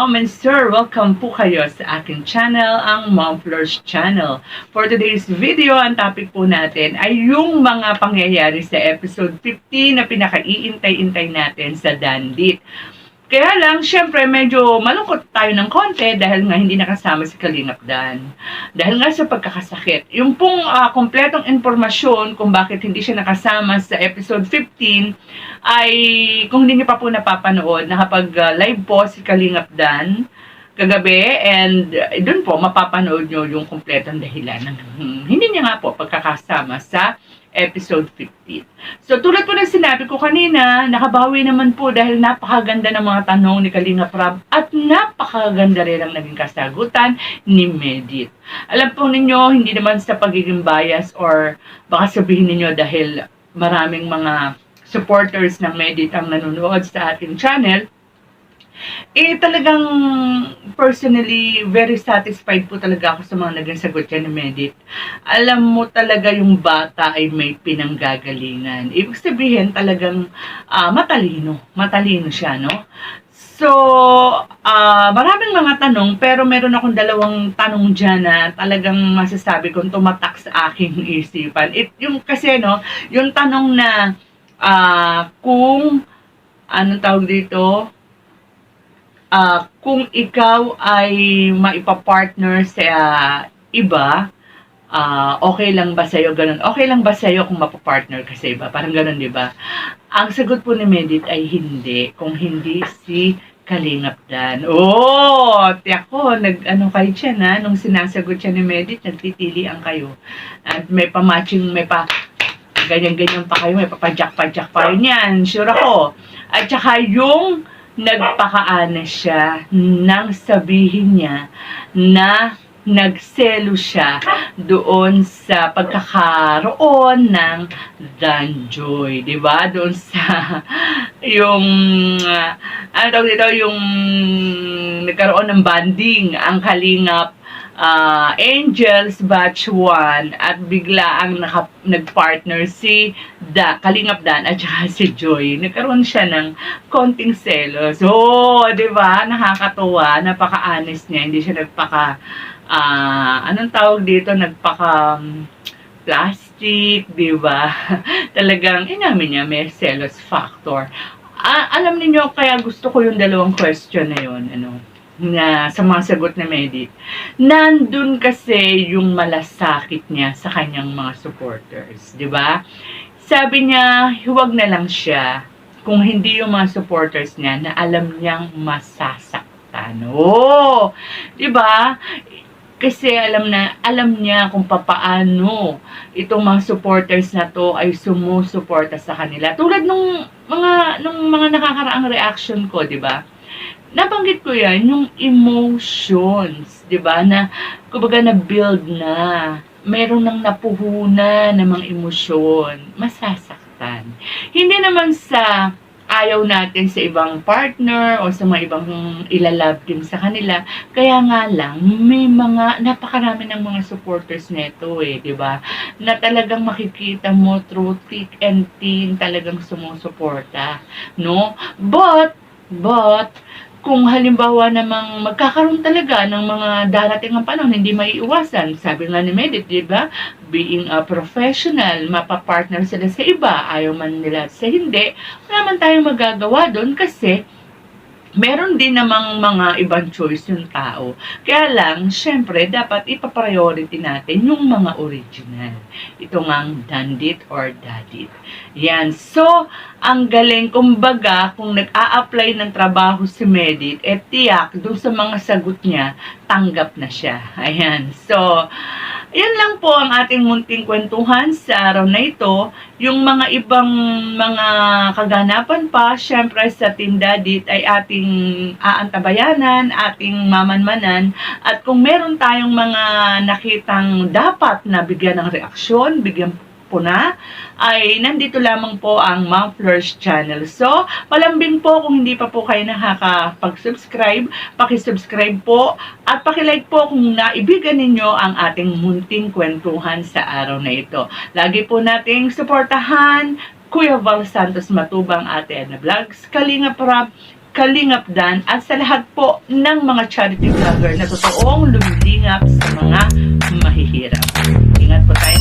ma'am and sir, welcome po kayo sa aking channel, ang Mom Flores Channel. For today's video, ang topic po natin ay yung mga pangyayari sa episode 15 na pinaka-iintay-intay natin sa Dandit. Kaya lang, syempre, medyo malungkot tayo ng konti dahil nga hindi nakasama si Kalingap Dan. Dahil nga sa pagkakasakit. Yung pong kompletong informasyon kung bakit hindi siya nakasama sa episode 15 ay, kung hindi niyo pa po napapanood, nakapag-live po si Kalingap Dan kagabi, and doon po mapapanood nyo yung kompletong dahilan ng hindi niya nga po pagkakasama sa episode 15. So, tulad po ng sinabi ko kanina, nakabawi naman po dahil napakaganda ng mga tanong ni Kalingap Rab at napakaganda rin ang naging kasagutan ni Medit. Alam po ninyo, hindi naman sa pagiging bias or baka sabihin ninyo dahil maraming mga supporters ng Medit ang nanonood sa ating channel, talagang personally, very satisfied po talaga ako sa mga naging sagot niya ni Medit. Alam mo talaga yung bata ay may pinanggagalingan. Ibig sabihin talagang matalino siya, no? So, maraming mga tanong, pero meron akong dalawang tanong dyan na talagang masasabi kong tumatak sa aking isipan. Kasi, no, yung tanong na kung, anong tawag dito, kung ikaw ay maipapartner sa iba, okay lang ba sa'yo ganun? Okay lang ba sa'yo kung mapapartner ka sa iba? Parang ganun, di ba? Ang sagot po ni Medit ay hindi. Kung hindi si Kalingap Dan. Tiyak ko, kayo siya na, nung sinasagot siya ni Medit, nagtitilian kayo. At may pa-matching, may pa ganyan-ganyan pa kayo, may papadyak-padyak pa rin yan. Sure ako. At saka yung nagpaka-honest siya nang sabihin niya na nagselo siya doon sa pagkakaroon ng Danjoy, di ba? Doon sa yung yung nagkaroon ng banding ang Kalingap Angels Batch 1 at bigla ang nagpartner si Kalingap Dan at saka si Joy. Nagkaroon siya ng konting selos. Di ba? Nakakatuwa, napaka-honest niya. Hindi siya anong tawag dito? Plastic, di ba? Talagang inamin niya may selos factor. Alam niyo kaya gusto ko yung dalawang question na yun, na sa mga sagot na Medit. Nandun kasi yung malasakit niya sa kanyang mga supporters, di ba? Sabi niya, huwag na lang siya kung hindi yung mga supporters niya na alam niyang masasaktan. Di ba? Kasi alam niya kung papaano itong mga supporters na to ay sumusuporta sa kanila. Tulad nung mga nakakaraang reaction ko, di ba? Nabanggit ko yan, yung emotions, di ba, na kumbaga na-build na, meron nang napuhunan ng mga emosyon, masasaktan. Hindi naman sa ayaw natin sa ibang partner o sa mga ibang ilalove din sa kanila, kaya nga lang, may napakarami ng mga supporters neto di ba, na talagang makikita mo through thick and thin, talagang sumusuporta, no? But, kung halimbawa namang magkakaroon talaga ng mga darating ang panahon, hindi maiiwasan. Sabi nga ni Medit, di ba? Being a professional, mapapartner sila sa iba, ayaw man nila sa hindi, wala man tayong magagawa doon kasi meron din namang mga ibang choice yung tao. Kaya lang, syempre, dapat ipapriority natin yung mga original. Ito ngang Dandit or Dadit. Yan. So, ang galing, kumbaga, kung nag-a-apply ng trabaho si Medit, tiyak, doon sa mga sagot niya, tanggap na siya. Ayan. So, yan lang po ang ating munting kwentuhan sa araw na ito. Yung mga ibang mga kaganapan pa, syempre sa Team Dadit ay ating aantabayanan, ating mamanmanan. At kung meron tayong mga nakitang dapat na bigyan ng reaksyon, bigyan po na, ay nandito lamang po ang Mom Flores Channel. So, palambing po kung hindi pa po kayo nakakapag-subscribe, pakisubscribe po at pakilike po kung naibigan ninyo ang ating munting kwentuhan sa araw na ito. Lagi po nating suportahan Kuya Val Santos Matubang, Ate Ana Vlogs, Kalingap Rab, Kalingap Dan at sa lahat po ng mga charity vlogger na totoong lumilingap sa mga mahihirap. Ingat po tayo